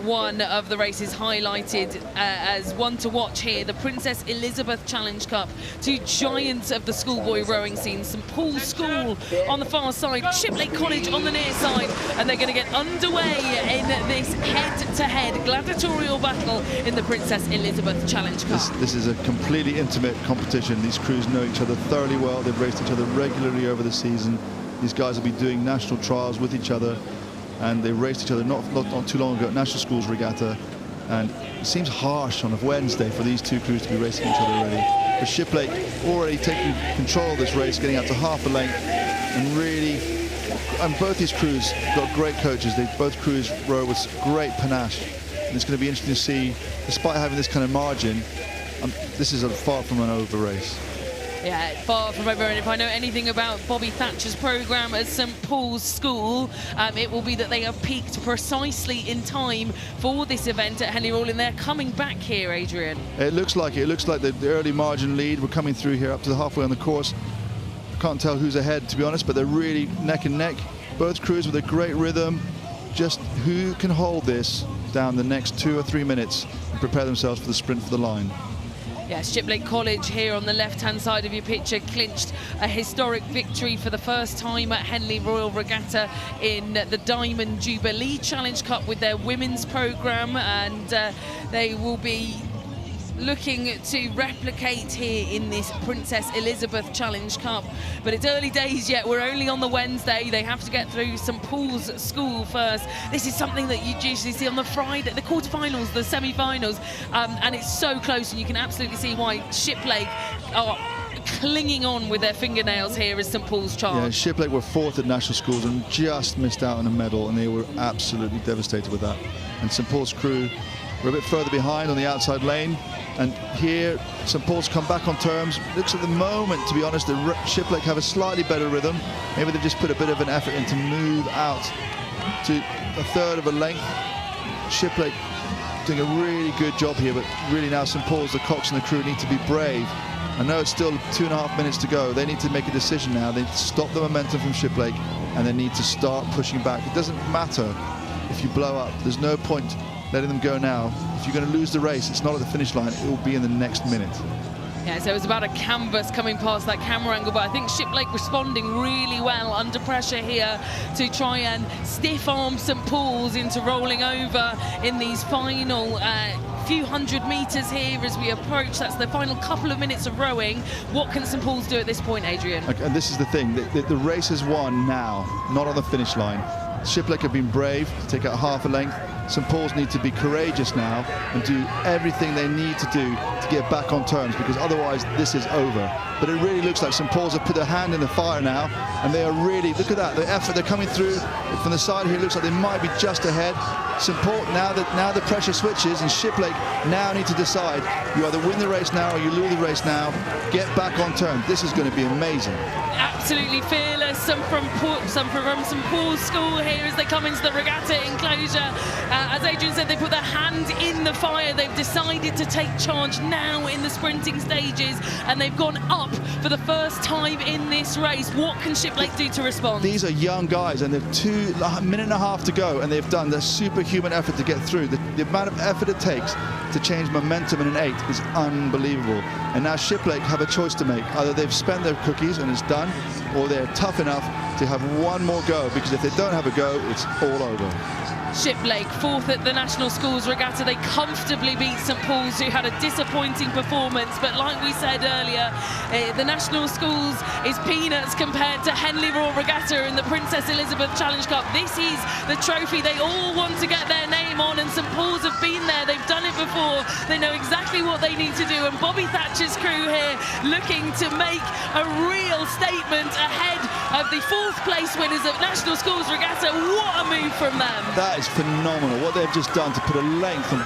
One of the races highlighted as one to watch here, the Princess Elizabeth Challenge Cup. Two giants of the schoolboy rowing scene, St Paul's School on the far side, Shiplake College on the near side, and they're going to get underway in this head-to-head gladiatorial battle in the Princess Elizabeth Challenge Cup. This is a completely intimate competition. These crews know each other thoroughly well. They've raced each other regularly over the season. These guys will be doing national trials with each other, and they raced each other not too long ago at National Schools Regatta, and it seems harsh on a Wednesday for these two crews to be racing each other already. But Shiplake already taking control of this race, getting out to half a length, and both these crews got great coaches. Both crews row with great panache, and it's going to be interesting to see, despite having this kind of margin, this is far from an over race. Yeah, far from over, and if I know anything about Bobby Thatcher's programme at St Paul's School, it will be that they have peaked precisely in time for this event at Henley Royal, and they're coming back here, Adrian. It looks like it. It looks like the early margin lead. We're coming through here up to the halfway on the course. I can't tell who's ahead, to be honest, but they're really neck and neck. Both crews with a great rhythm. Just who can hold this down the next 2 or 3 minutes and prepare themselves for the sprint for the line. Yeah, Shiplake College here on the left-hand side of your picture clinched a historic victory for the first time at Henley Royal Regatta in the Diamond Jubilee Challenge Cup with their women's programme, and they will be looking to replicate here in this Princess Elizabeth Challenge Cup. But it's early days yet. We're only on the Wednesday. They have to get through St Paul's School first. This is something that you usually see on the Friday, the quarterfinals, the semi-finals, and it's so close, and you can absolutely see why Shiplake are clinging on with their fingernails here as St Paul's charge. Yeah, Shiplake were 4th at national schools and just missed out on a medal, and they were absolutely devastated with that. And St Paul's crew were a bit further behind on the outside lane, and here St Paul's come back on terms. Looks at the moment, to be honest, the Shiplake have a slightly better rhythm. Maybe they've just put a bit of an effort in to move out to a third of a length. Shiplake doing a really good job here, but really now St Paul's, the Cox and the crew need to be brave. I know it's still 2.5 minutes to go. They need to make a decision now. They need to stop the momentum from Shiplake, and they need to start pushing back. It doesn't matter if you blow up. There's no point letting them go now. If you're going to lose the race, it's not at the finish line, it will be in the next minute. Yeah, so it was about a canvas coming past that camera angle, but I think Shiplake responding really well under pressure here to try and stiff arm St Paul's into rolling over in these final few hundred metres here as we approach. That's the final couple of minutes of rowing. What can St Paul's do at this point, Adrian? And this is the thing, the race is won now, not on the finish line. Shiplake have been brave to take out half a length. St Paul's need to be courageous now and do everything they need to do to get back on terms, because otherwise this is over. But it really looks like St Paul's have put their hand in the fire now, and they are really, look at that, the effort they're coming through from the side here. It looks like they might be just ahead. St Paul, now the pressure switches, and Shiplake now need to decide, you either win the race now or you lose the race now. Get back on terms. This is going to be amazing. Absolutely fearless. Some from St Paul's School here as they come into the regatta enclosure. As Adrian said, they put their hand in the fire. They've decided to take charge now in the sprinting stages, and they've gone up for the first time in this race. What can Shiplake do to respond? These are young guys, and they've a minute and a half to go, and they've done the superhuman effort to get through. The amount of effort it takes to change momentum in an 8 is unbelievable. And now Shiplake have a choice to make. Either they've spent their cookies and it's done, or they're tough enough to have one more go, because if they don't have a go, it's all over. Shiplake, 4th at the National Schools Regatta. They comfortably beat St Paul's, who had a disappointing performance. But like we said earlier, the National Schools is peanuts compared to Henley Royal Regatta in the Princess Elizabeth Challenge Cup. This is the trophy they all want to get their name on, and St Paul's have been there. They've done it before. They know exactly what they need to do. And Bobby Thatcher's crew here looking to make a real statement ahead of the 4th place winners of National Schools Regatta. What a move from them. That is phenomenal. What they've just done to put a length on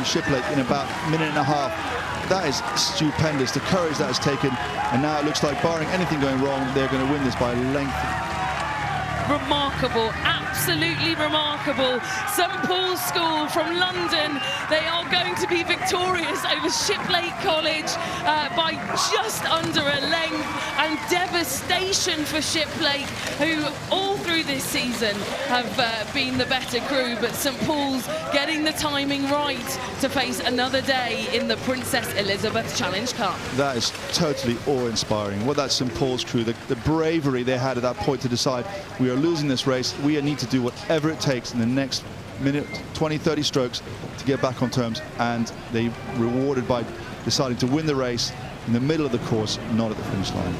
Shiplake in about a minute and a half, that is stupendous. The courage that has taken, and now it looks like, barring anything going wrong, they're going to win this by a length. Remarkable, absolutely remarkable. St Paul's School from London, they are going to be victorious over Shiplake College by just under a length, and devastation for Shiplake, who all through this season have been the better crew, but St Paul's getting the timing right to face another day in the Princess Elizabeth Challenge Cup. That is totally awe-inspiring. What that St Paul's crew, the bravery they had at that point to decide, we are losing this race, we need to do whatever it takes in the next minute, 20, 30 strokes to get back on terms, and they rewarded by deciding to win the race in the middle of the course, not at the finish line.